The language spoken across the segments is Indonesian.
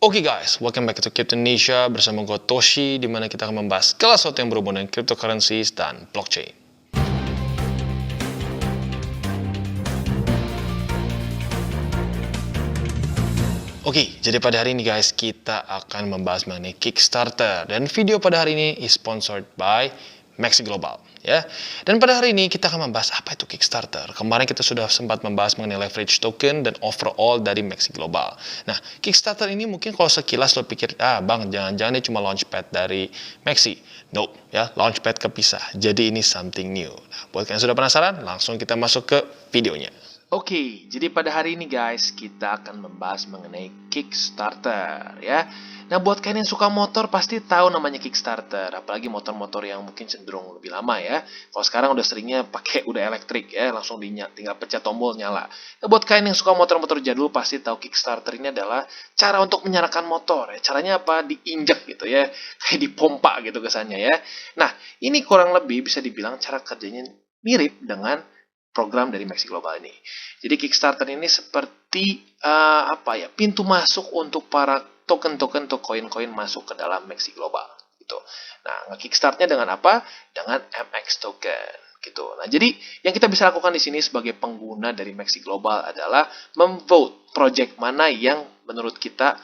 Oke guys, welcome back to Crypto Indonesia bersama gue Toshi, di mana kita akan membahas segala sesuatu yang berhubungan dengan cryptocurrencies dan blockchain. Oke, jadi pada hari ini guys, kita akan membahas mengenai Kickstarter. Dan video pada hari ini is sponsored by Maxi Global. Ya. Dan pada hari ini kita akan membahas apa itu Kickstarter. Kemarin kita sudah sempat membahas mengenai leverage token dan overall dari Maxi Global. Nah, Kickstarter ini mungkin kalau sekilas lo pikir, bang, jangan-jangan dia cuma launchpad dari Maxi. Nope, ya, launchpad kepisah. Jadi ini something new. Nah, buat kalian yang sudah penasaran, langsung kita masuk ke videonya. Oke, jadi pada hari ini guys, kita akan membahas mengenai Kickstarter, ya. Nah, buat kalian yang suka motor, pasti tahu namanya Kickstarter. Apalagi motor-motor yang mungkin cenderung lebih lama, ya. Kalau sekarang udah seringnya pakai udah elektrik, ya. Langsung tinggal pencet tombol, nyala. Nah, buat kalian yang suka motor-motor jadul, pasti tahu Kickstarter ini adalah cara untuk menyalakan motor, ya. Caranya apa? Diinjak gitu, ya. Kayak dipompa gitu kesannya, ya. Nah, ini kurang lebih bisa dibilang cara kerjanya mirip dengan program dari Maxi Global ini. Jadi Kickstarter ini seperti pintu masuk untuk para token-token atau koin-koin masuk ke dalam Maxi Global gitu. Nah, nge-kickstartnya dengan apa? Dengan MX token gitu. Nah, jadi yang kita bisa lakukan di sini sebagai pengguna dari Maxi Global adalah memvote project mana yang menurut kita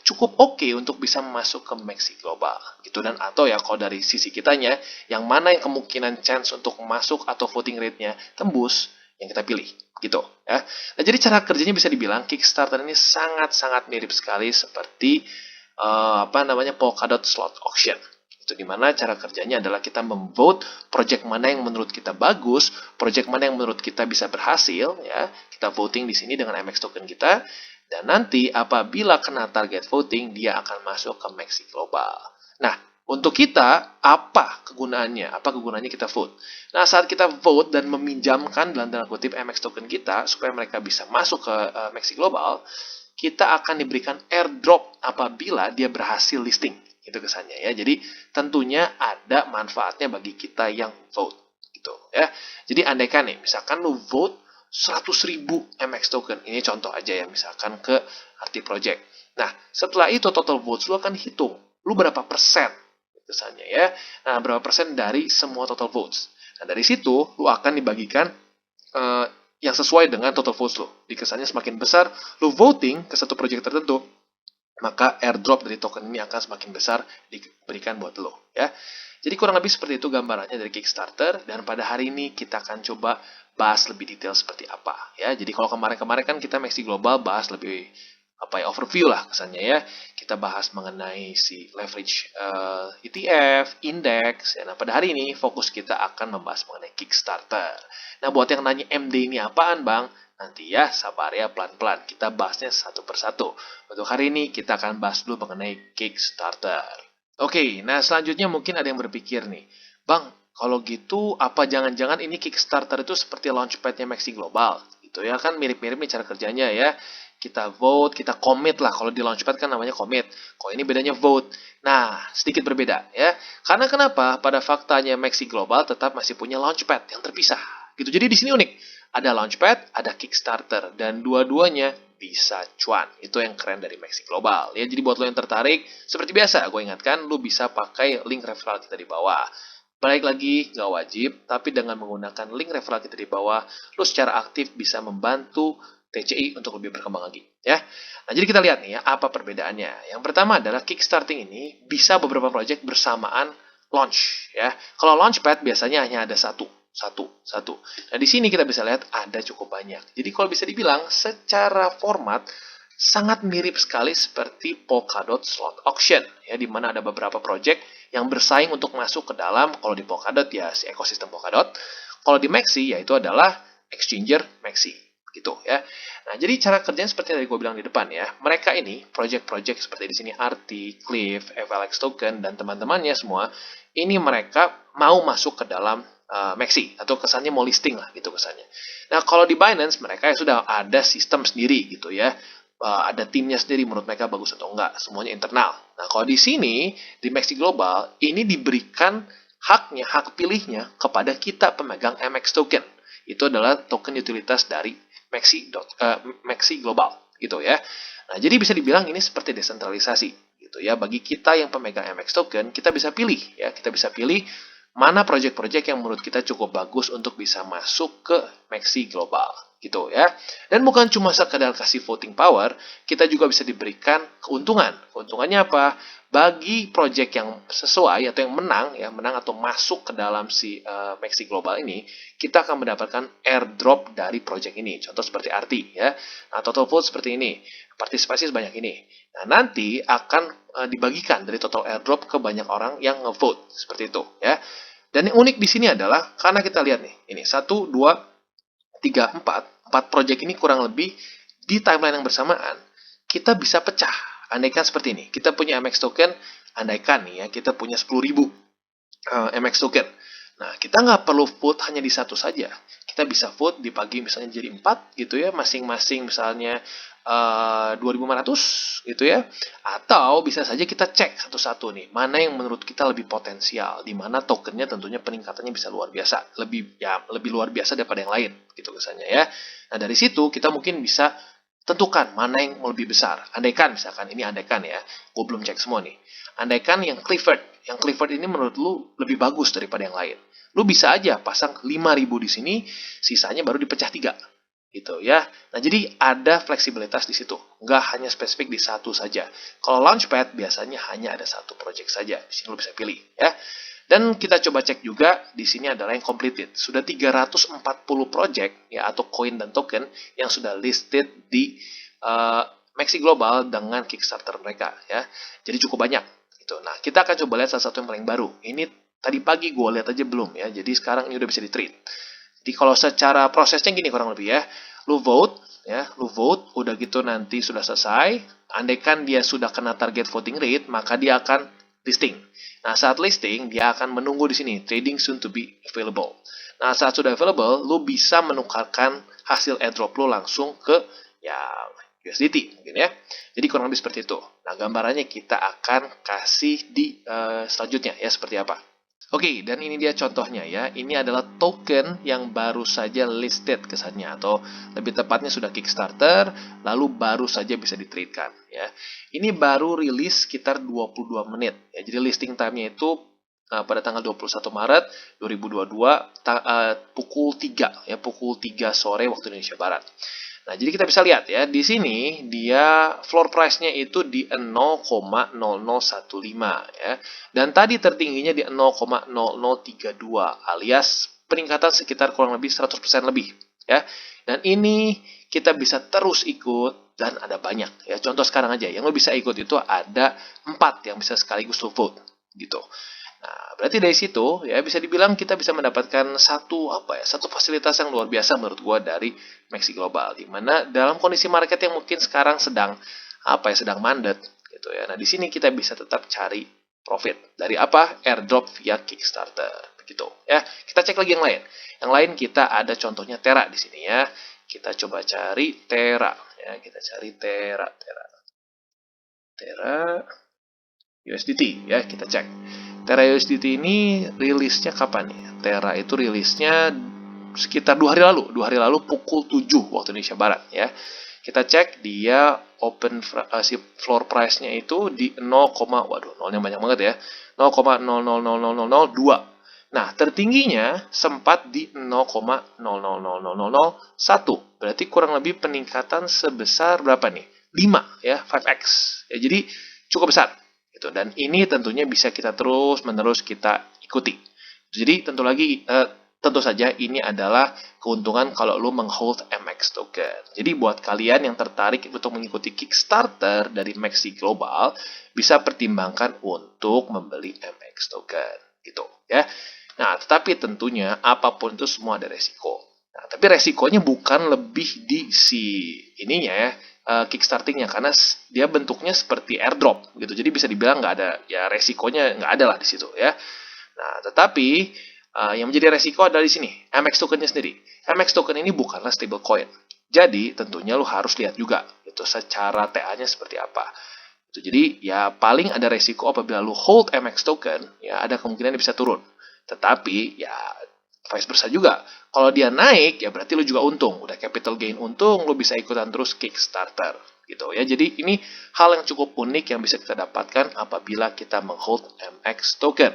cukup oke untuk bisa masuk ke Maxi Global gitu. Dan atau ya kalau dari sisi kitanya, yang mana yang kemungkinan chance untuk masuk atau voting rate-nya tembus, yang kita pilih gitu ya. Nah, jadi cara kerjanya bisa dibilang Kickstarter ini sangat-sangat mirip sekali seperti Polkadot slot auction. Itu dimana cara kerjanya adalah kita memvote project mana yang menurut kita bagus, project mana yang menurut kita bisa berhasil, ya. Kita voting di sini dengan MX token kita. Dan nanti apabila kena target voting, dia akan masuk ke Maxi Global. Nah, untuk kita, apa kegunaannya? Apa kegunaannya kita vote? Nah, saat kita vote dan meminjamkan dalam tanda kutip MX token kita, supaya mereka bisa masuk ke Maxi Global, kita akan diberikan airdrop apabila dia berhasil listing. Itu kesannya ya. Jadi, tentunya ada manfaatnya bagi kita yang vote. Gitu ya. Jadi, andaikan nih, misalkan lu vote 100.000 MX token. Ini contoh aja ya, misalkan ke Arti Project. Nah, setelah itu total votes lu akan hitung. Lu berapa persen, misalnya ya. Nah, berapa persen dari semua total votes. Nah, dari situ lu akan dibagikan yang sesuai dengan total votes lu. Di kesannya semakin besar lu voting ke satu project tertentu, maka airdrop dari token ini akan semakin besar diberikan buat lo, ya. Jadi kurang lebih seperti itu gambarannya dari Kickstarter, dan pada hari ini kita akan coba bahas lebih detail seperti apa, ya. Jadi kalau kemarin-kemarin kan kita Maxi Global bahas lebih overview lah kesannya ya. Kita bahas mengenai si leverage ETF, index. Ya. Nah, pada hari ini fokus kita akan membahas mengenai Kickstarter. Nah, buat yang nanya MD ini apaan, Bang? Nanti ya, sabar ya, pelan-pelan. Kita bahasnya satu persatu. Untuk hari ini, kita akan bahas dulu mengenai Kickstarter. Oke, nah selanjutnya mungkin ada yang berpikir nih, Bang, kalau gitu apa jangan-jangan ini Kickstarter itu seperti launchpad-nya Maxi Global? Gitu ya, kan mirip-mirip nih cara kerjanya ya. Kita vote, kita commit lah. Kalau di launchpad kan namanya commit. Kalau ini bedanya vote. Nah, sedikit berbeda ya. Karena kenapa? Pada faktanya Maxi Global tetap masih punya launchpad yang terpisah. Gitu. Jadi di sini unik. Ada launchpad, ada Kickstarter, dan dua-duanya bisa cuan. Itu yang keren dari Maxi Global. Ya, jadi buat lo yang tertarik, seperti biasa, gue ingatkan, lo bisa pakai link referral kita di bawah. Balik lagi, nggak wajib, tapi dengan menggunakan link referral kita di bawah, lo secara aktif bisa membantu TCI untuk lebih berkembang lagi, ya. Nah, jadi kita lihat nih ya, apa perbedaannya. Yang pertama adalah Kickstarting ini bisa beberapa project bersamaan launch, ya. Kalau Launchpad biasanya hanya ada satu. Nah, di sini kita bisa lihat ada cukup banyak. Jadi kalau bisa dibilang secara format sangat mirip sekali seperti Polkadot Slot Auction, ya, di mana ada beberapa project yang bersaing untuk masuk ke dalam. Kalau di Polkadot ya si ekosistem Polkadot. Kalau di Maxi yaitu adalah exchanger Maxi. Gitu ya. Nah, jadi cara kerjanya seperti yang tadi gue bilang di depan ya. Mereka ini project-project seperti di sini Arti, Cliff, FLX Token dan teman-temannya semua, ini mereka mau masuk ke dalam Maxi atau kesannya mau listing lah gitu kesannya. Nah, kalau di Binance mereka ya sudah ada sistem sendiri gitu ya. Ada timnya sendiri menurut mereka bagus atau enggak, semuanya internal. Nah, kalau di sini di Maxi Global ini diberikan hak pilihnya kepada kita pemegang MX token. Itu adalah token utilitas dari Maxi Global gitu ya. Nah, jadi bisa dibilang ini seperti desentralisasi gitu ya. Bagi kita yang pemegang MX token, kita bisa pilih ya, kita bisa pilih mana project-project yang menurut kita cukup bagus untuk bisa masuk ke Maxi Global gitu ya. Dan bukan cuma sekedar kasih voting power, kita juga bisa diberikan keuntungan. Keuntungannya apa? Bagi project yang sesuai atau yang menang ya, menang atau masuk ke dalam si Maxi Global ini, kita akan mendapatkan airdrop dari project ini. Contoh seperti Arti ya. Nah, total vote seperti ini. Partisipasi sebanyak ini. Nah, nanti akan dibagikan dari total airdrop ke banyak orang yang ngevote seperti itu ya. Dan yang unik di sini adalah karena kita lihat nih, ini 1 2 3 4 project ini kurang lebih di timeline yang bersamaan kita bisa pecah. Andaikan seperti ini, kita punya MX token, andaikan nih ya kita punya 10.000 MX token. Nah, kita nggak perlu vote hanya di satu saja. Kita bisa vote dibagi misalnya jadi 4 gitu ya, masing-masing misalnya 2.500 gitu ya. Atau bisa saja kita cek satu-satu nih, mana yang menurut kita lebih potensial, di mana tokennya tentunya peningkatannya bisa luar biasa, lebih luar biasa daripada yang lain gitu kesannya ya. Nah, dari situ kita mungkin bisa tentukan mana yang lebih besar. Andaikan misalkan, ini andaikan ya, gue belum cek semua nih. Andaikan yang Clifford ini menurut lu lebih bagus daripada yang lain. Lu bisa aja pasang 5.000 di sini, sisanya baru dipecah 3 gitu ya. Nah, jadi ada fleksibilitas di situ. Nggak hanya spesifik di satu saja. Kalau Launchpad biasanya hanya ada satu project saja. Di sini lo bisa pilih ya. Dan kita coba cek juga di sini adalah yang completed. Sudah 340 project ya atau koin dan token yang sudah listed di Maxi Global dengan Kickstarter mereka ya. Jadi cukup banyak gitu. Nah, kita akan coba lihat salah satu yang paling baru. Ini tadi pagi gue lihat aja belum ya. Jadi sekarang ini udah bisa di-trade. Jadi kalau secara prosesnya gini kurang lebih ya, lu vote, udah gitu nanti sudah selesai, andaikan dia sudah kena target voting rate, maka dia akan listing. Nah, saat listing, dia akan menunggu di sini, trading soon to be available. Nah, saat sudah available, lu bisa menukarkan hasil airdrop lu langsung ke ya USDT mungkin ya. Jadi kurang lebih seperti itu. Nah, gambarannya kita akan kasih di selanjutnya ya seperti apa. Oke, dan ini dia contohnya ya. Ini adalah token yang baru saja listed kesannya atau lebih tepatnya sudah Kickstarter, lalu baru saja bisa ditradekan ya. Ini baru rilis sekitar 22 menit ya. Jadi listing time-nya itu pada tanggal 21 Maret 2022 pukul 3 ya, pukul 3 sore waktu Indonesia Barat. Nah, jadi kita bisa lihat ya, di sini dia floor price-nya itu di 0,0015 ya. Dan tadi tertingginya di 0,0032 alias peningkatan sekitar kurang lebih 100% lebih ya. Dan ini kita bisa terus ikut dan ada banyak ya. Contoh sekarang aja yang lo bisa ikut itu ada 4 yang bisa sekaligus lo vote gitu. Nah, berarti dari situ ya bisa dibilang kita bisa mendapatkan satu fasilitas yang luar biasa menurut gua dari Maxi Global, di mana dalam kondisi market yang mungkin sekarang sedang sedang mandet gitu ya. Nah, di sini kita bisa tetap cari profit dari airdrop via Kickstarter begitu ya. Kita cek lagi yang lain. Yang lain kita ada contohnya Terra di sini ya. Kita coba cari Terra ya, kita cari Terra USDT ya, kita cek. Terra USDT ini rilisnya kapan nih? Terra itu rilisnya sekitar 2 hari lalu. 2 hari lalu pukul 7 waktu Indonesia Barat ya. Kita cek dia si floor price-nya itu di 0, waduh, nolnya banyak banget ya. 0,000002. Nah, tertingginya sempat di 0,000001. Berarti kurang lebih peningkatan sebesar berapa nih? 5 ya, 5x. Ya, jadi cukup besar. Gitu. Dan ini tentunya bisa kita terus-menerus kita ikuti. Jadi tentu saja ini adalah keuntungan kalau lo menghold MX token. Jadi buat kalian yang tertarik untuk mengikuti Kickstarter dari Maxi Global, bisa pertimbangkan untuk membeli MX token gitu ya. Nah, tetapi tentunya apapun itu semua ada resiko. Nah, tapi resikonya bukan lebih di si ininya ya, kickstartingnya, karena dia bentuknya seperti airdrop gitu, jadi bisa dibilang nggak ada ya, resikonya nggak ada lah di situ ya. Nah, tetapi yang menjadi resiko adalah di sini MX tokennya sendiri. MX token ini bukanlah stable coin, jadi tentunya lo harus lihat juga itu secara TA-nya seperti apa. Jadi ya paling ada resiko apabila lo hold MX token ya, ada kemungkinan bisa turun. Tetapi ya Vice versa juga. Kalau dia naik, ya berarti lu juga untung. Udah capital gain untung, lu bisa ikutan terus Kickstarter. Gitu ya. Jadi ini hal yang cukup unik yang bisa kita dapatkan apabila kita menghold MX token.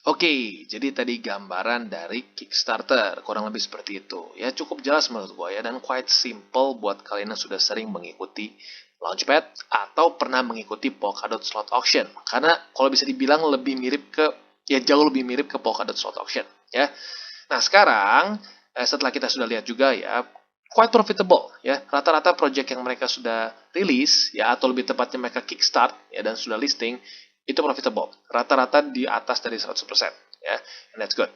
Oke, jadi tadi gambaran dari Kickstarter, kurang lebih seperti itu. Ya cukup jelas menurut gue ya, dan quite simple buat kalian yang sudah sering mengikuti Launchpad atau pernah mengikuti Polkadot Slot Auction. Karena kalau bisa dibilang lebih mirip ke, ya jauh lebih mirip ke Polkadot Slot Auction. Ya. Nah sekarang, setelah kita sudah lihat juga ya, quite profitable ya. Rata-rata project yang mereka sudah rilis ya, atau lebih tepatnya mereka kickstart ya dan sudah listing, itu profitable. Rata-rata di atas dari 100% ya. And that's good.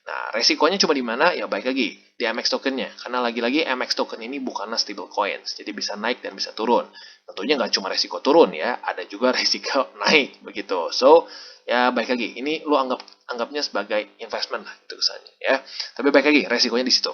Nah, resikonya cuma di mana? Ya baik lagi di MX tokennya. Karena lagi-lagi MX token ini bukanlah stable coins. Jadi bisa naik dan bisa turun. Tentunya nggak cuma resiko turun ya, ada juga resiko naik begitu. So, ya baik lagi. Ini lu anggapnya sebagai investment lah gitu kesannya ya. Tapi baik lagi, resikonya di situ.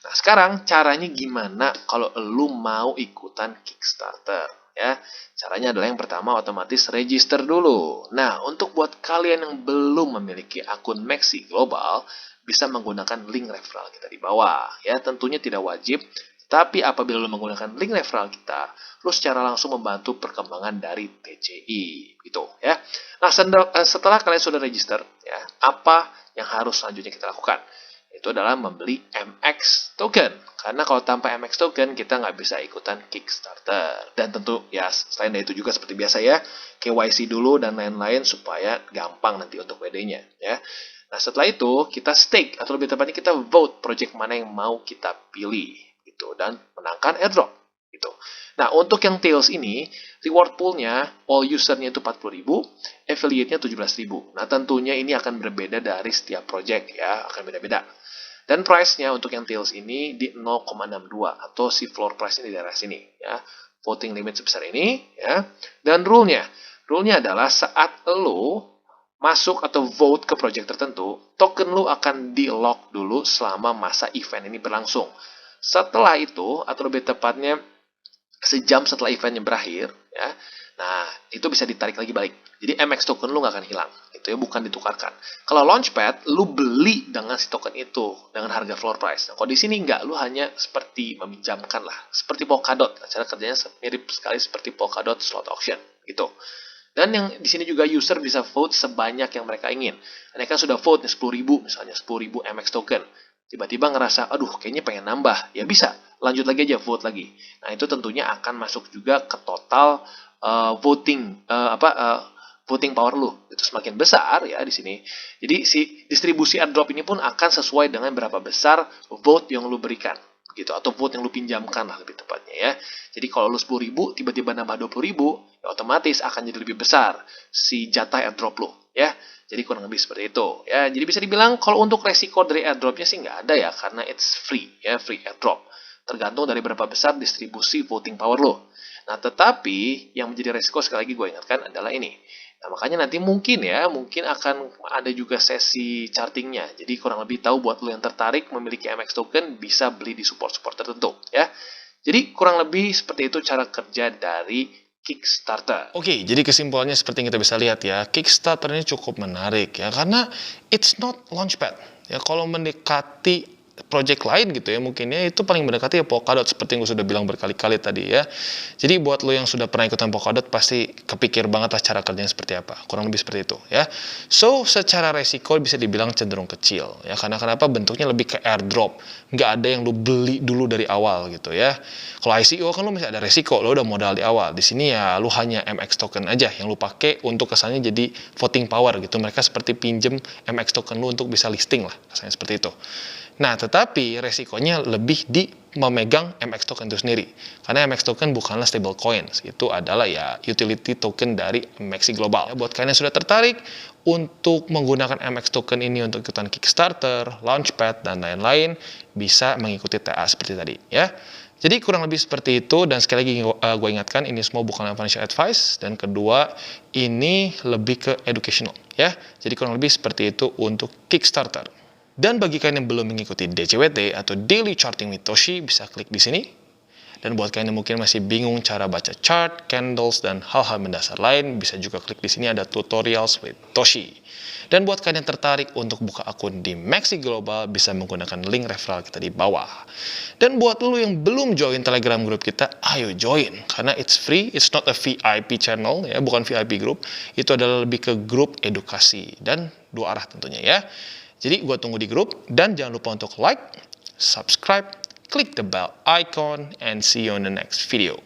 Nah, sekarang caranya gimana kalau lu mau ikutan Kickstarter? Ya, caranya adalah yang pertama otomatis register dulu. Nah, untuk buat kalian yang belum memiliki akun Maxi Global, bisa menggunakan link referral kita di bawah. Ya, tentunya tidak wajib, tapi apabila lo menggunakan link referral kita, lo secara langsung membantu perkembangan dari TCI, gitu ya. Nah, setelah kalian sudah register, ya, apa yang harus selanjutnya kita lakukan? Itu adalah membeli MX token. Karena kalau tanpa MX token, kita nggak bisa ikutan Kickstarter. Dan tentu, ya selain dari itu juga seperti biasa ya, KYC dulu dan lain-lain supaya gampang nanti untuk WD-nya. Ya. Nah, setelah itu, kita stake, atau lebih tepatnya kita vote project mana yang mau kita pilih. Gitu, dan menangkan airdrop. Gitu. Nah, untuk yang Tails ini, reward pool-nya, all user-nya itu 40.000, affiliate-nya 17.000. Nah, tentunya ini akan berbeda dari setiap project ya, akan beda-beda. Dan price-nya untuk yang Tails ini di 0,62 atau si floor price-nya di daerah sini ya. Voting limit sebesar ini ya. Dan rule-nya adalah saat lo masuk atau vote ke project tertentu, token lo akan di-lock dulu selama masa event ini berlangsung. Setelah itu, atau lebih tepatnya sejam setelah eventnya berakhir ya, nah itu bisa ditarik lagi balik. Jadi MX token lu nggak akan hilang, itu ya, bukan ditukarkan. Kalau Launchpad lu beli dengan si token itu dengan harga floor price. Nah, kalau di sini nggak, lu hanya seperti meminjamkan lah, seperti Polkadot. Nah, cara kerjanya mirip sekali seperti Polkadot Slot Auction gitu. Dan yang di sini juga user bisa vote sebanyak yang mereka ingin. Mereka sudah vote 10.000 misalnya, 10.000 MX token. Tiba-tiba ngerasa, aduh kayaknya pengen nambah. Ya bisa, lanjut lagi aja, vote lagi. Nah, itu tentunya akan masuk juga ke total voting voting power lu. Itu semakin besar ya di sini. Jadi si distribusi airdrop ini pun akan sesuai dengan berapa besar vote yang lu berikan gitu, atau vote yang lu pinjamkan lah lebih tepatnya ya. Jadi kalau lu 10.000 tiba-tiba nambah 20.000, ya otomatis akan jadi lebih besar si jatah airdrop lu ya. Jadi kurang lebih seperti itu ya. Jadi bisa dibilang kalau untuk resiko dari airdropnya sih nggak ada ya, karena it's free ya, free airdrop. Tergantung dari berapa besar distribusi voting power lo. Nah, tetapi yang menjadi resiko sekali lagi gue ingatkan adalah ini. Nah, makanya nanti mungkin akan ada juga sesi chartingnya. Jadi kurang lebih tahu buat lo yang tertarik memiliki MX token bisa beli di support-support tertentu ya. Jadi kurang lebih seperti itu cara kerja dari Kickstarter. Oke, jadi kesimpulannya seperti yang kita bisa lihat ya, Kickstarter ini cukup menarik ya, karena it's not Launchpad. Ya, kalau mendekati project lain gitu ya, mungkin ya itu paling mendekati ya Polkadot seperti yang gue sudah bilang berkali-kali tadi ya. Jadi buat lo yang sudah pernah ikutan Polkadot pasti kepikir banget lah cara kerjanya seperti apa, kurang lebih seperti itu ya. So secara resiko bisa dibilang cenderung kecil ya, karena kenapa, bentuknya lebih ke airdrop, nggak ada yang lo beli dulu dari awal gitu ya. Kalau ICO kan lo masih ada resiko, lo udah modal di awal. Di sini ya lo hanya MX token aja yang lo pakai untuk kesannya jadi voting power gitu. Mereka seperti pinjem MX token lo untuk bisa listing lah, kesannya seperti itu. Nah, tetapi resikonya lebih di memegang MX token itu sendiri. Karena MX token bukanlah stable coins, itu adalah ya utility token dari Maxi Global. Ya, buat kalian yang sudah tertarik untuk menggunakan MX token ini untuk ikutan Kickstarter, Launchpad, dan lain-lain, bisa mengikuti TA seperti tadi ya. Jadi kurang lebih seperti itu, dan sekali lagi gue ingatkan, ini semua bukanlah financial advice, dan kedua, ini lebih ke educational ya. Jadi kurang lebih seperti itu untuk Kickstarter. Dan bagi kalian yang belum mengikuti DCWT atau Daily Charting with Toshi, bisa klik di sini. Dan buat kalian yang mungkin masih bingung cara baca chart, candles, dan hal-hal mendasar lain, bisa juga klik di sini ada tutorials with Toshi. Dan buat kalian yang tertarik untuk buka akun di Maxi Global, bisa menggunakan link referral kita di bawah. Dan buat lu yang belum join Telegram group kita, ayo join. Karena it's free, it's not a VIP channel, ya, bukan VIP group. Itu adalah lebih ke grup edukasi. Dan dua arah tentunya ya. Jadi gua tunggu di grup, dan jangan lupa untuk like, subscribe, click the bell icon, and see you on the next video.